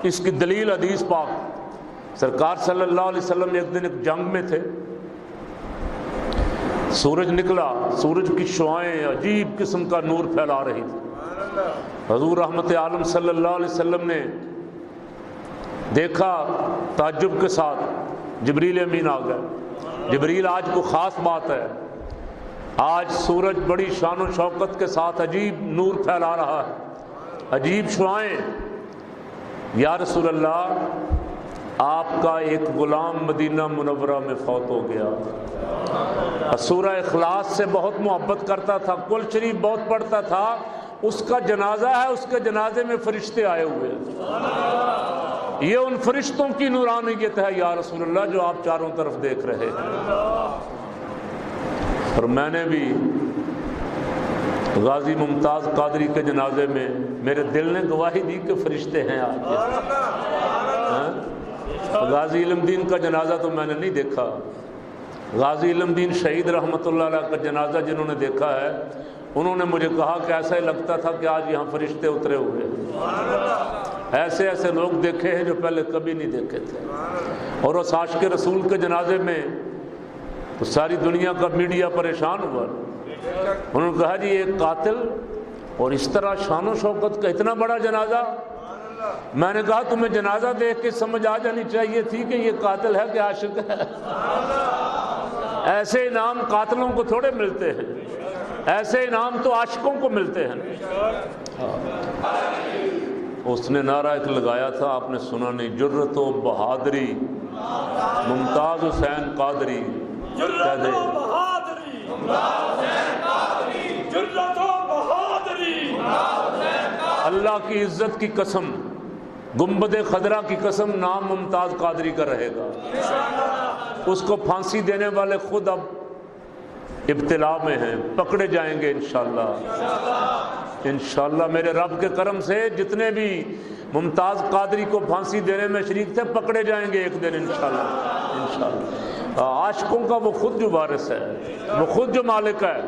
اس کی دلیل حدیث پاک، سرکار صلی اللہ علیہ وسلم ایک دن ایک جنگ میں تھے، سورج نکلا، سورج کی شعاعیں عجیب قسم کا نور پھیلا رہی تھی۔ حضور رحمت عالم صلی اللہ علیہ وسلم نے دیکھا تعجب کے ساتھ، جبریل امین آ گئے۔ جبریل آج کو خاص بات ہے، آج سورج بڑی شان و شوکت کے ساتھ عجیب نور پھیلا رہا ہے، عجیب شعاعیں۔ یا رسول اللہ، آپ کا ایک غلام مدینہ منورہ میں فوت ہو گیا، سورہ اخلاص سے بہت محبت کرتا تھا، کل شریف بہت پڑھتا تھا، اس کا جنازہ ہے، اس کے جنازے میں فرشتے آئے ہوئے ہیں۔ یہ ان فرشتوں کی نورانیت ہے یا رسول اللہ جو آپ چاروں طرف دیکھ رہے ہیں۔ اور میں نے بھی غازی ممتاز قادری کے جنازے میں، میرے دل نے گواہی دی کہ فرشتے ہیں آج۔ غازی علم دین کا جنازہ تو میں نے نہیں دیکھا، غازی علم دین شہید رحمۃ اللہ علیہ کا جنازہ جنہوں نے دیکھا ہے، انہوں نے مجھے کہا کہ ایسا ہی لگتا تھا کہ آج یہاں فرشتے اترے ہوئے ہیں۔ ایسے ایسے لوگ دیکھے ہیں جو پہلے کبھی نہیں دیکھے تھے۔ اور اس عاشق رسول کے جنازے میں تو ساری دنیا کا میڈیا پریشان ہوا، انہوں نے کہا جی ایک قاتل اور اس طرح شان و شوکت کا اتنا بڑا جنازہ۔ میں نے کہا تمہیں جنازہ دیکھ کے سمجھ آ جانی چاہیے تھی کہ یہ قاتل ہے کہ عاشق ہے۔ ایسے انعام قاتلوں کو تھوڑے ملتے ہیں، ایسے انعام تو عاشقوں کو ملتے ہیں۔ اس نے نعرہ ایک لگایا تھا، آپ نے سنا نہیں، جرت و بہادری ممتاز حسین قادری، جرت و بہادری ممتاز حسین قادری، جرت و بہادری ممتاز حسین قادری۔ اللہ کی عزت کی قسم، گنبد خضرا کی قسم، نام ممتاز قادری کا رہے گا۔ اس کو پھانسی دینے والے خود اب ابتلا میں ہیں، پکڑے جائیں گے انشاءاللہ۔ انشاءاللہ میرے رب کے کرم سے جتنے بھی ممتاز قادری کو پھانسی دینے میں شریک تھے پکڑے جائیں گے ایک دن انشاءاللہ۔ انشاءاللہ عاشقوں کا وہ خود جو وارث ہے، وہ خود جو مالک ہے۔